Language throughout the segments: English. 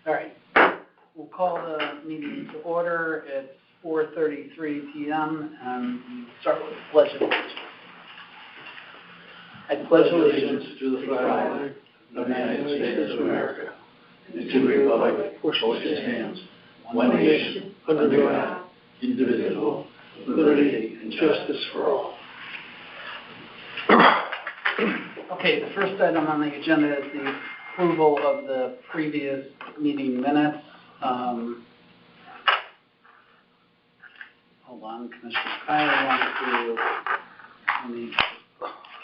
All right. We'll call the meeting to order. It's 4:33 p.m. and we start with the Pledge of Allegiance. I pledge allegiance to the flag of the United States of America and to the republic for which it stands, one nation, under God, indivisible, with liberty and justice for all. Okay, the first item on the agenda is the approval of the previous meeting minutes. Hold on, Commissioner Kyle wants to, let me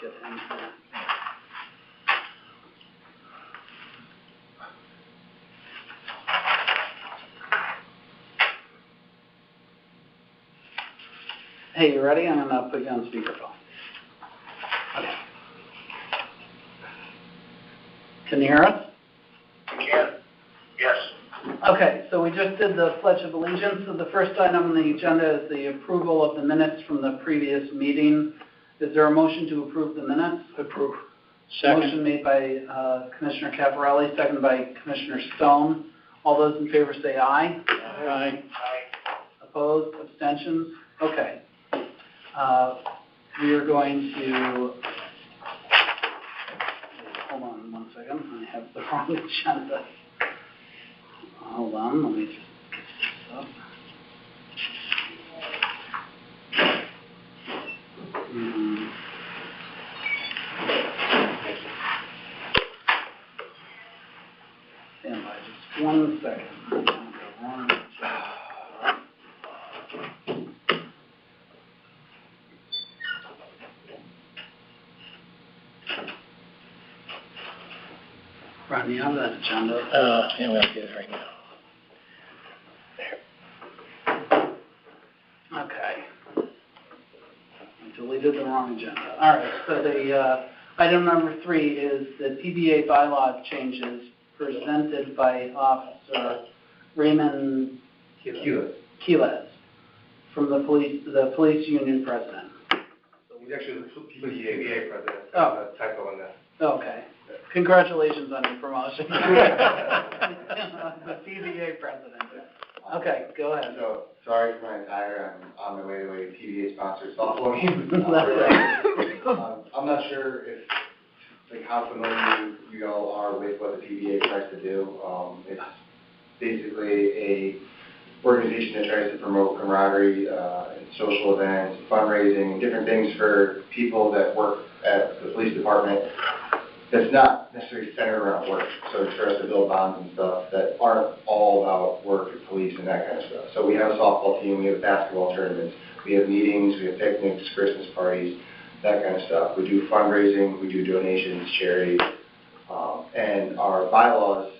get him here. Hey, you ready? I'm going to put you on speakerphone. Okay. Can you hear us? I can. Yes. Okay, so we just did the Pledge of Allegiance. So the first item on the agenda is the approval of the minutes from the previous meeting. Is there a motion to approve the minutes? Approve. Second. Motion made by Commissioner Caparelli, seconded by Commissioner Stone. All those in favor say aye. Aye. Aye. Opposed? Abstentions? Okay. We are going to, hold on one second, I have the wrong agenda. Hold on, let me just get this up. Stand by just 1 second. I'm gonna go wrong agenda. Ron, you have that agenda? Yeah, we'll get it right now. Okay. I deleted the wrong agenda. All right, so the item number 3 is the PBA bylaws changes presented by Officer Raymond Quiles from the police union president. He's actually the PBA president. Oh. Typo in that. Okay. Congratulations on your promotion. The PBA president. Okay, go ahead. So, sorry for my attire. I'm on my way to a PBA sponsored softball game. I'm not sure if, how familiar you all are with what the PBA tries to do. It's basically a organization that tries to promote camaraderie, and social events, fundraising, and different things for people that work at the police department. That's not necessarily centered around work, so it tries to build bonds and stuff that aren't all about work and police and that kind of stuff. So we have a softball team, we have basketball tournaments, we have meetings, we have picnics, Christmas parties, that kind of stuff. We do fundraising, we do donations, charity, and our bylaws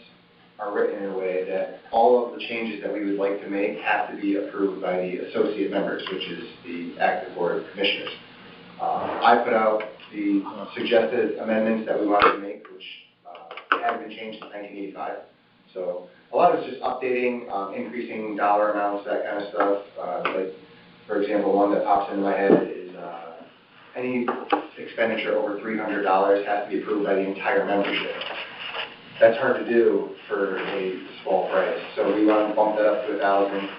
are written in a way that all of the changes that we would like to make have to be approved by the associate members, which is the active board of commissioners. I put out the suggested amendments that we wanted to make, which haven't been changed since 1985. So a lot of it's just updating, increasing dollar amounts, that kind of stuff. Like, for example, one that pops into my head is any expenditure over $300 has to be approved by the entire membership. That's hard to do for a small price. So we want to bump that up to $1,000,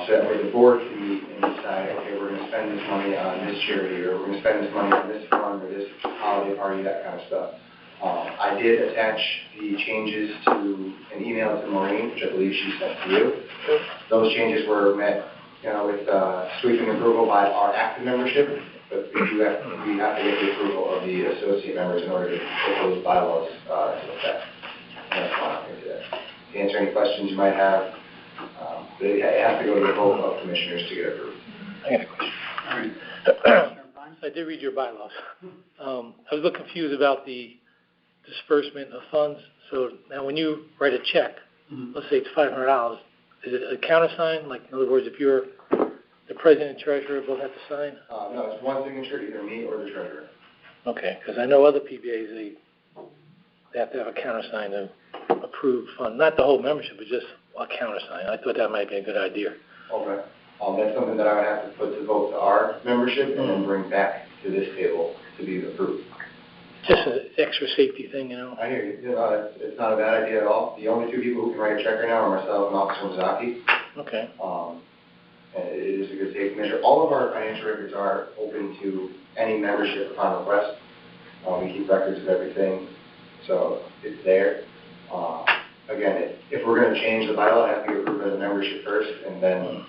so that way the board can meet and decide, okay, we're going to spend this money on this charity, or we're going to spend this money on this fund, or this holiday party, that kind of stuff. I did attach the changes to an email to Maureen, which I believe she sent to you. Those changes were met, with sweeping approval by our active membership, but we have to get the approval of the associate members in order to put those bylaws into effect. And that's why I'm here today. To answer any questions you might have, it has to go to the vote of commissioners to get approved. I got a question. All right. I did read your bylaws. I was a little confused about the disbursement of funds. So now when you write a check, let's say it's $500, is it a countersign? Like, in other words, if you're the president and treasurer both have to sign? No, it's one signature, either me or the treasurer. Okay, because I know other PBAs, they have to have a countersign to approve fund, not the whole membership, but just a countersign. I thought that might be a good idea. Okay. That's something that I would have to put to vote to our membership and then bring back to this table to be approved. Just an extra safety thing, you know? I hear you. You know, it's not a bad idea at all. The only two people who can write a check right now are myself and Officer Mizaki. Okay. And it is a good safety measure. All of our financial records are open to any membership upon request. We keep records of everything, so it's there. Again, if we're going to change the bylaw, it has to be approved as a membership first, and then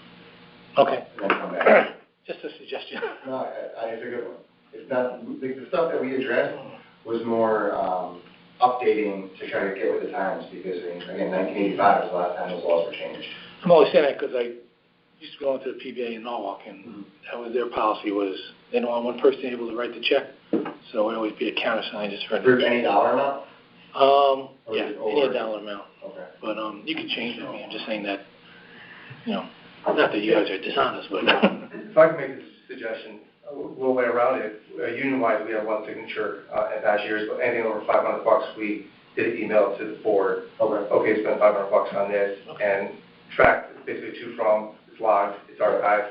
Okay. and then come back. Just a suggestion. No, it's a good one. It's not, the stuff that we addressed was more updating to try to get with the times, because, again, 1985 was the last time those laws were changed. I'm always saying that because I used to go into the PBA in Norwalk, and that was their policy was they don't want one person able to write the check, so it would always be a countersign just for For any dollar amount? Or yeah, is it any over? dollar amount. Okay. But you can change it. I mean, I'm just saying that, you know, not that you guys are dishonest, but If I can make a suggestion, a little way around it, union-wise, we have one signature in past years, but anything over $500, we did email to the board. Okay, spend $500 on this, and track basically to from, it's logged, it's archived.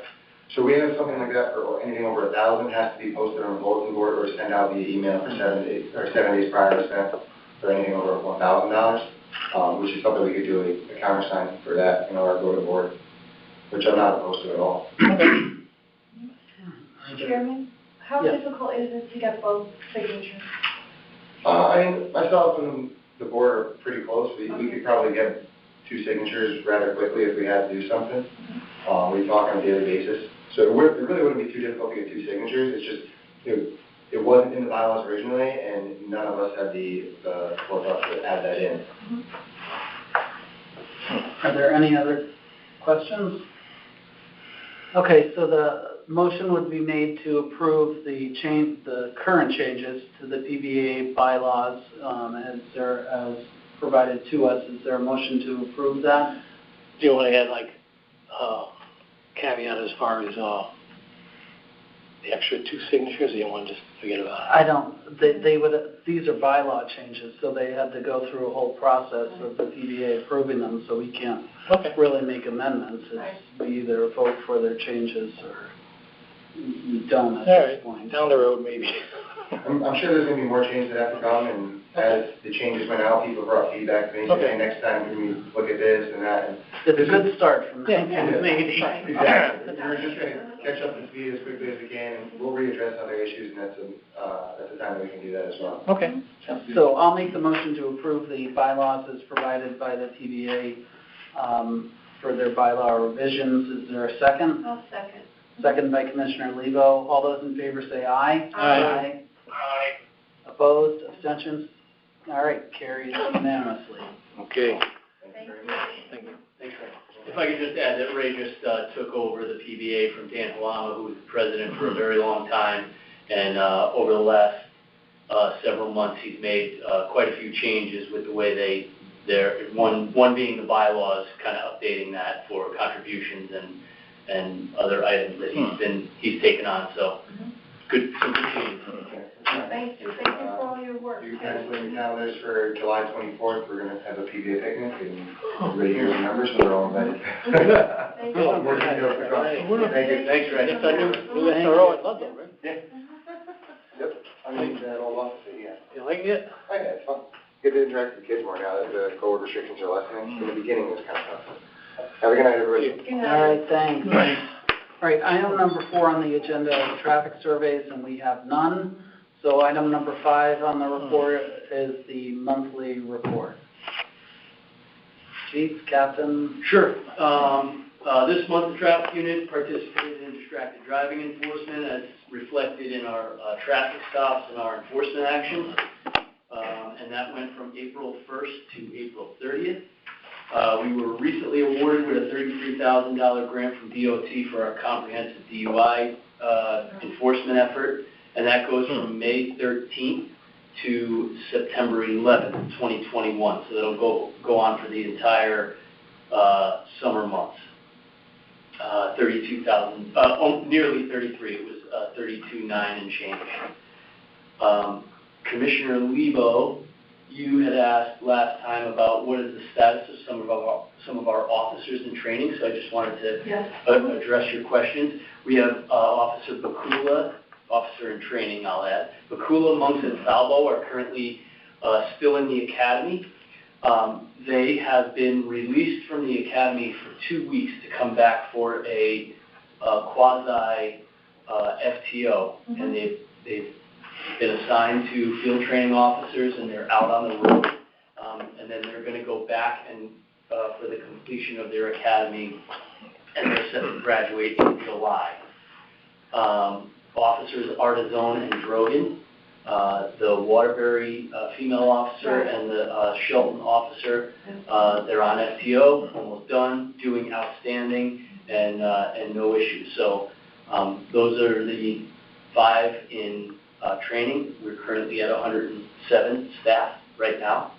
So we have something like that for anything over 1,000 has to be posted on the bulletin board or sent out via email for 7 days, or 7 days prior to spend for anything over $1,000, which is something we could do a countersign for that, or go to board, which I'm not opposed to at all. Chairman, how Yes. difficult is it to get both signatures? I mean, myself and the board are pretty close. We could probably get 2 signatures rather quickly if we had to do something. We talk on a daily basis. So it really wouldn't be too difficult to get 2 signatures. It's just, it wasn't in the bylaws originally, and none of us had the forethought to add that in. Are there any other questions? Okay, so the motion would be made to approve the current changes to the PBA bylaws as provided to us. Is there a motion to approve that? do you want to add like caveat as far as the extra 2 signatures, or you want to just forget about it? I don't, these are bylaw changes, so they had to go through a whole process of the PBA approving them, so we can't really make amendments. We either vote for their changes or we don't at this point. Down the road maybe. I'm sure there's going to be more changes that have to come, and as the changes went out, people brought feedback to me, saying, hey, next time can we look at this and that. And it's a good start from 1980. Exactly. We're just going to catch up to speed as quickly as we can, and we'll readdress other issues, and that's the time that we can do that as well. Okay. So I'll make the motion to approve the bylaws as provided by the TBA for their bylaw revisions. Is there a second? I'll second. Second by Commissioner Lebo. All those in favor say aye. Aye. Aye. Opposed? Abstentions? All right, carries unanimously. Okay. Thank you. Thank you. Thanks, Ray. If I could just add that Ray just took over the PBA from Dan Halama, who was the president for a very long time, and over the last several months, he's made quite a few changes with the way they're one being the bylaws, kind of updating that for contributions and other items that he's taken on. So some good changes. Thank you. Thank you for all your work. You guys put in calendars for July 24th. We're going to have a PBA picnic, and everybody here remembers, so they're all invited. Thank you. More details to come. Thank you. Thanks, Ray. If I knew Thoreau, I'd love that, right? Yeah. Yep. I mean, that old office, yeah. You like it? Oh, yeah, it's fun. Get to interact with the kids more now that the COVID restrictions are lessening. In the beginning, it was kind of tough. Have a good night, everybody. Good All night. right, thanks. All right, item number 4 on the agenda is traffic surveys, and we have none. So item number 5 on the report is the monthly report. Chief, Captain? Sure. This month, the traffic unit participated in distracted driving enforcement as reflected in our traffic stops and our enforcement actions. And that went from April 1st to April 30th. We were recently awarded with a $33,000 grant from DOT for our comprehensive DUI enforcement effort, and that goes from May 13th to September 11th, 2021. So that'll go on for the entire summer months. 32,000, nearly 33. It was 32,900 and change. Commissioner Lebo, you had asked last time about what is the status of some of our officers in training, so I just wanted to address your questions. We have Officer Bakula officer in training, I'll add. Bakula, Monks, and Salvo are currently still in the academy. They have been released from the academy for 2 weeks to come back for a quasi FTO, and they've been assigned to field training officers, and they're out on the road, and then they're going to go back and for the completion of their academy, and they're set to graduate in July. Officers Artizone and Drogan, the Waterbury female officer and the Shelton officer, they're on FTO, almost done, doing outstanding, and no issues. So those are the 5 in training. We're currently at 107 staff right now.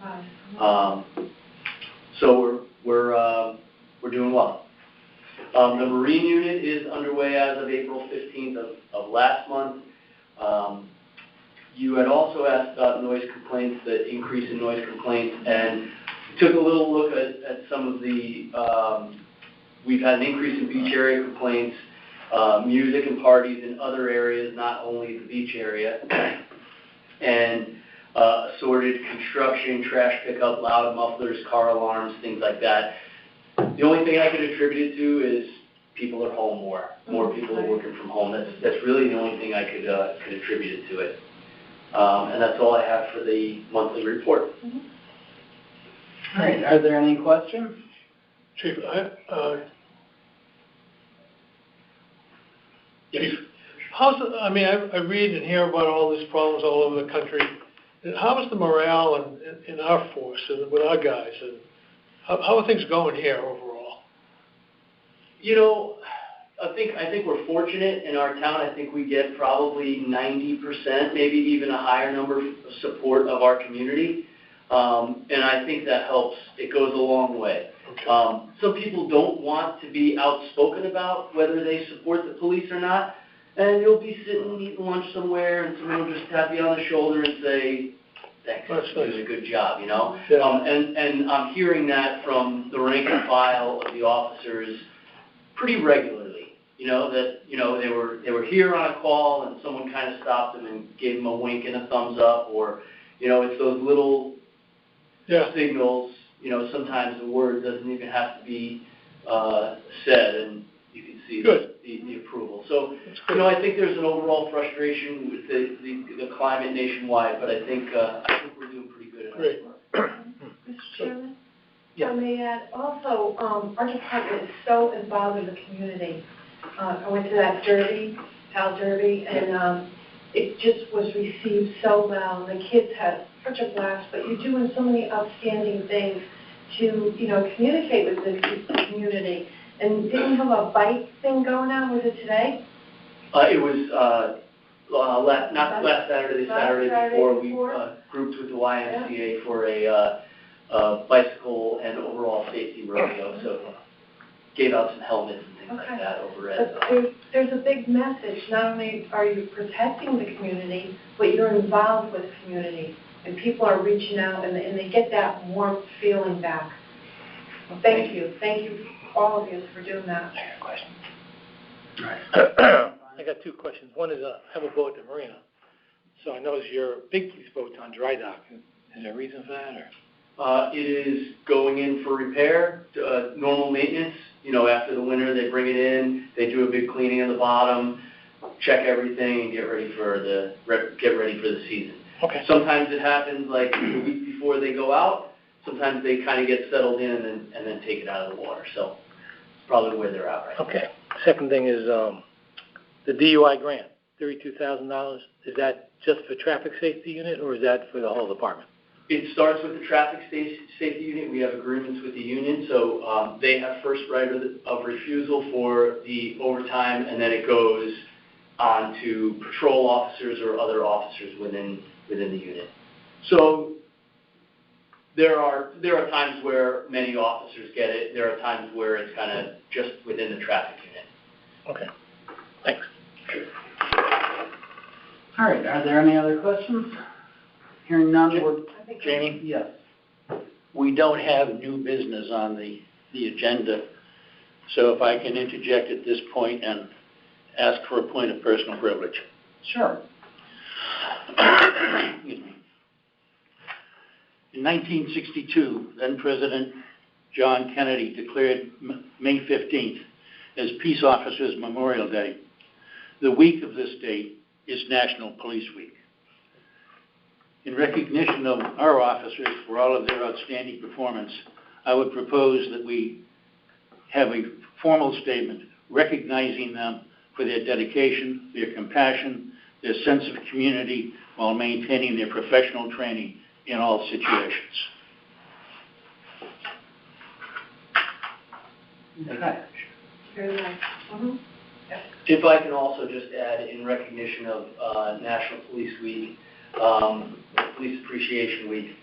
So we're doing well. The Marine unit is underway as of April 15th of last month. You had also asked about noise complaints, the increase in noise complaints, and took a little look at some of the, we've had an increase in beach area complaints, music and parties in other areas, not only the beach area, and assorted construction, trash pickup, loud mufflers, car alarms, things like that. The only thing I could attribute it to is people are home more. More people are working from home. That's really the only thing I could attribute it to it. And that's all I have for the monthly report. All right, are there any questions? Chief, Yes. I read and hear about all these problems all over the country. How is the morale in our force and with our guys? And how are things going here overall? You know, I think we're fortunate in our town. I think we get probably 90%, maybe even a higher number of support of our community. And I think that helps. It goes a long way. Okay. Some people don't want to be outspoken about whether they support the police or not. And you'll be sitting eating lunch somewhere, and someone will just tap you on the shoulder and say, thanks, you're doing a good job, you know? Yeah. And I'm hearing that from the rank and file of the officers pretty regularly, you know, that, you know, they were here on a call and someone kind of stopped them and gave them a wink and a thumbs up, or, you know, it's those little signals, you know, sometimes the word doesn't even have to be said, and you can see the approval. So, you know, I think there's an overall frustration with the climate nationwide, but I think we're doing pretty good at Great. Mr. Chairman? Yes. I may add, also, our department is so involved in the community. I went to that Pal Derby, and it just was received so well. The kids had such a blast, but you're doing so many outstanding things to, you know, communicate with the community. And didn't you have a bike thing going on? Was it today? It was not last Saturday, the Saturday before. We grouped with the YMCA for a bicycle and overall safety rodeo. So gave out some helmets and things like that over at. But there's a big message. Not only are you protecting the community, but you're involved with the community, and people are reaching out, and they get that warm feeling back. Well, thank you, all of you, for doing that. I got a question. Right. I got 2 questions. One is, I have a boat at the marina, so I notice your big police boat's on dry dock. Is there a reason for that, or? It is going in for repair, normal maintenance. You know, after the winter, they bring it in, they do a big cleaning of the bottom, check everything, and get ready for the season. Okay. Sometimes it happens like the week before they go out. Sometimes they kind of get settled in and then take it out of the water. So it's probably where they're at right now. Okay. Second thing is the DUI grant, $32,000. Is that just for traffic safety unit, or is that for the whole department? It starts with the traffic safety unit. We have agreements with the union, so they have first right of refusal for the overtime, and then it goes on to patrol officers or other officers within the unit. So there are times where many officers get it. There are times where it's kind of just within the traffic unit. Okay. Thanks. Sure. All right, are there any other questions? Hearing none, Jamie, yes. we don't have new business on the agenda, so if I can interject at this point and ask for a point of personal privilege. Sure. Excuse me. In 1962, then-President John Kennedy declared May 15th as Peace Officers Memorial Day. The week of this date is National Police Week. In recognition of our officers for all of their outstanding performance, I would propose that we have a formal statement recognizing them for their dedication, their compassion, their sense of community, while maintaining their professional training in all situations. Okay. Very nice. Mhm. If I can also just add, in recognition of National Police Week, Police Appreciation Week,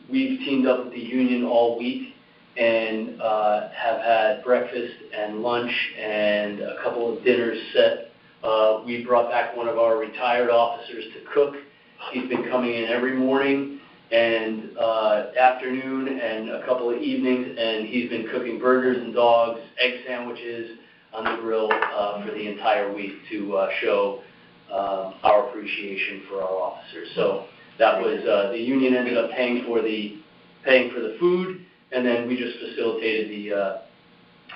we've teamed up with the union all week and have had breakfast and lunch and a couple of dinners set. We brought back one of our retired officers to cook. He's been coming in every morning and afternoon and a couple of evenings, and he's been cooking burgers and dogs, egg sandwiches on the grill for the entire week to show our appreciation for our officers. So that was, the union ended up paying for the food, and then we just facilitated the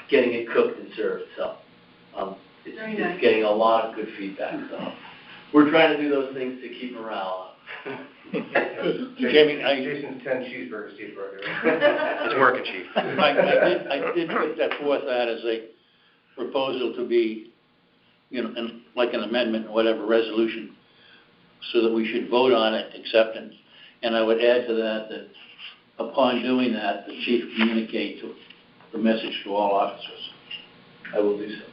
getting it cooked and served. So it's getting a lot of good feedback. So we're trying to do those things to keep morale up. Jamie, Jason's 10 cheeseburgers, Steve Burger. It's working, Chief. I did put that forth that as a proposal to be, like an amendment, whatever, resolution, so that we should vote on it, acceptance. And I would add to that that upon doing that, the chief communicate the message to all officers. I will do so.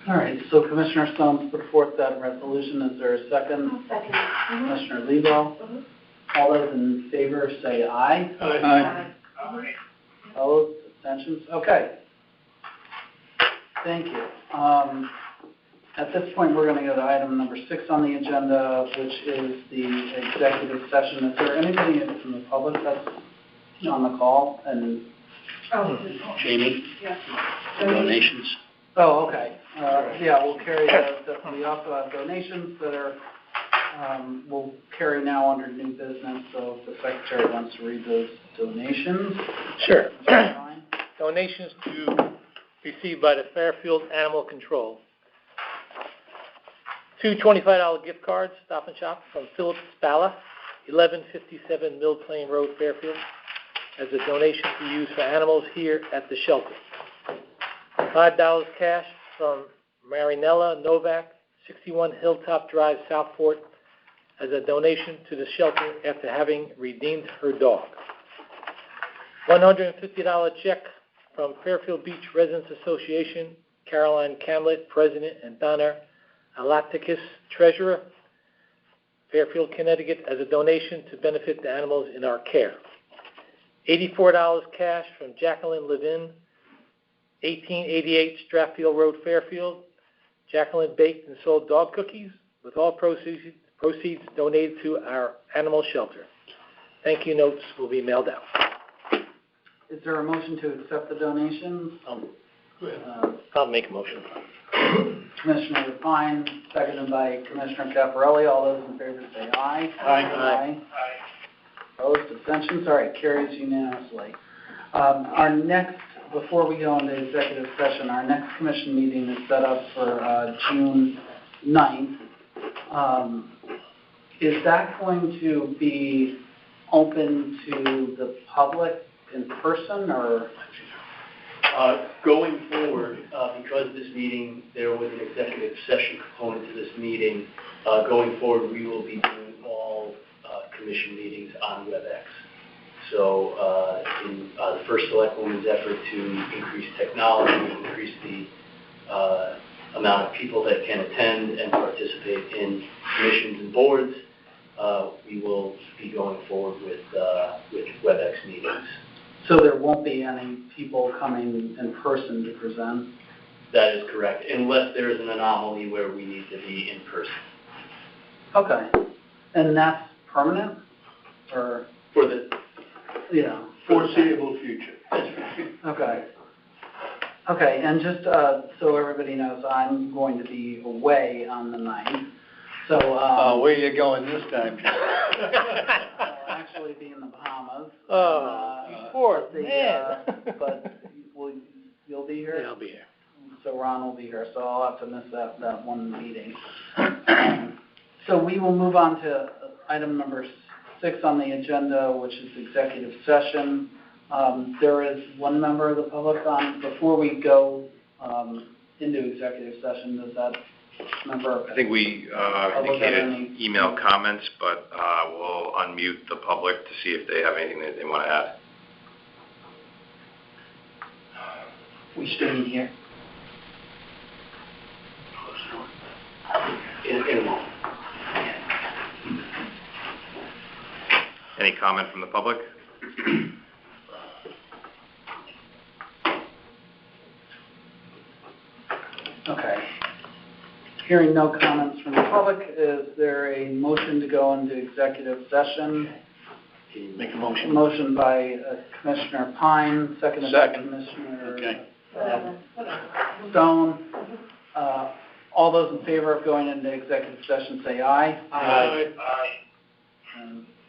All right, so Commissioner Stone's put forth that resolution. Is there a second? I'll second. Mhm. Commissioner Lebo? Mhm. All those in favor say aye. Aye. Opposed, abstentions? Okay. Thank you. At this point, we're going to go to item number 6 on the agenda, which is the executive session. Is there anybody from the public that's on the call? And Jamie, Yeah. donations. oh, okay. Yeah, we'll carry those. We also have donations that are, we'll carry now under new business. So if the secretary wants to read those donations. Sure. that's fine. Donations to received by the Fairfield Animal Control. 2 $25 gift cards, Stop and Shop, from Philip Spalla, 1157 Mill Plain Road, Fairfield, as a donation to use for animals here at the shelter. $5 cash from Marinella Novak, 61 Hilltop Drive, Southport, as a donation to the shelter after having redeemed her dog. $150 check from Fairfield Beach Residents Association, Caroline Camlett, President, and Donna Alatikis, Treasurer, Fairfield, Connecticut, as a donation to benefit the animals in our care. $84 cash from Jacqueline Levin, 1888 Stratfield Road, Fairfield. Jacqueline baked and sold dog cookies, with all proceeds donated to our animal shelter. Thank you notes will be mailed out. Is there a motion to accept the donations? I'll make a motion. Commissioner Pine, seconded by Commissioner Caparelli. All those in favor say aye. Aye. Opposed, abstentions? All right, carries unanimously. Our next, before we go into executive session, our next commission meeting is set up for June 9th. Is that going to be open to the public in person, or? Going forward, because this meeting, there was an executive session component to this meeting, going forward, we will be doing all commission meetings on WebEx. So in the first Selectwoman's effort to increase technology, increase the amount of people that can attend and participate in commissions and boards, we will be going forward with WebEx meetings. So there won't be any people coming in person to present? That is correct, unless there is an anomaly where we need to be in person. Okay. And that's permanent? Or, For the Foreseeable future. okay. Okay, and just so everybody knows, I'm going to be away on the 9th. So, where you going this time? I'll actually be in the Bahamas. Poor but man. But you'll be here? Yeah, I'll be here. So Ron will be here, so I'll have to miss that one meeting. So we will move on to item number 6 on the agenda, which is executive session. There is one member of the public on. Before we go into executive session, does that member? I think we indicated email comments, but we'll unmute the public to see if they have anything that they want to add. We staying here? In a moment. Any comment from the public? Okay. Hearing no comments from the public, is there a motion to go into executive session? Make a motion. Motion by Commissioner Pine, seconded by Commissioner Stone. All those in favor of going into executive session say aye. Aye.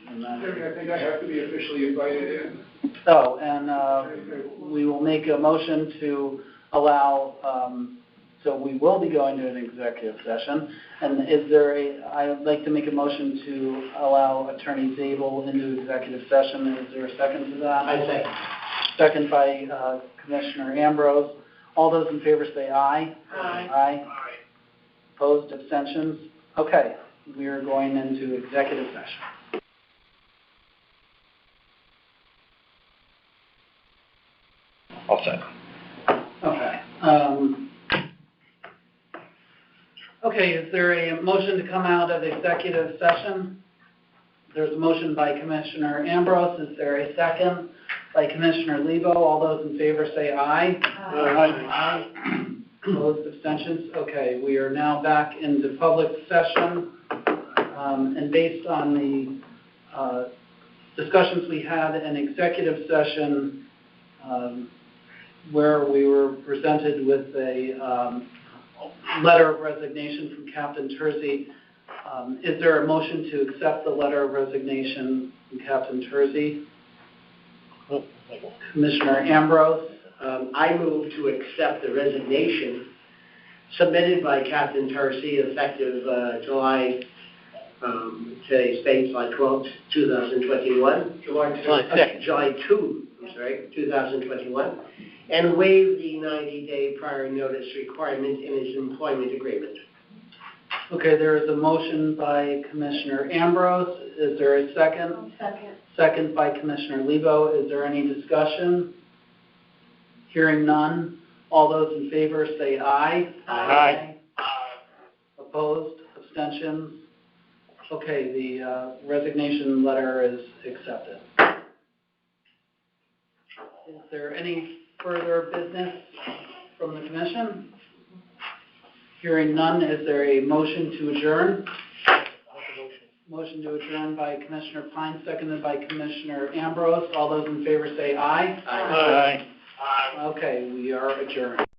And then, I think I have to be officially invited in. oh, and we will make a motion to allow, so we will be going to an executive session. And I'd like to make a motion to allow Attorney Zabel into executive session. Is there a second to that? I second. Second by Commissioner Ambrose. All those in favor say aye. Aye. Aye. Opposed, abstentions? Okay, we are going into executive session. All set. Okay. Okay, is there a motion to come out of executive session? There's a motion by Commissioner Ambrose. Is there a second? By Commissioner Lebo. All those in favor say aye. Aye. Aye. Opposed, abstentions? Okay, we are now back into public session. And based on the discussions we had in executive session, where we were presented with a letter of resignation from Captain Terzi, is there a motion to accept the letter of resignation from Captain Terzi? Commissioner Ambrose? I move to accept the resignation submitted by Captain Tarsi effective July, today's date, July 12th, 2021. July 2nd. July 2, 2021, and waive the 90-day prior notice requirement in his employment agreement. Okay, there is a motion by Commissioner Ambrose. Is there a second? Second. Second by Commissioner Lebo. Is there any discussion? Hearing none. All those in favor say aye. Aye. Opposed? Abstentions? Okay, the resignation letter is accepted. Is there any further business from the commission? Hearing none, is there a motion to adjourn? Motion to adjourn by Commissioner Pine, seconded by Commissioner Ambrose. All those in favor say aye. Aye. Okay, we are adjourned.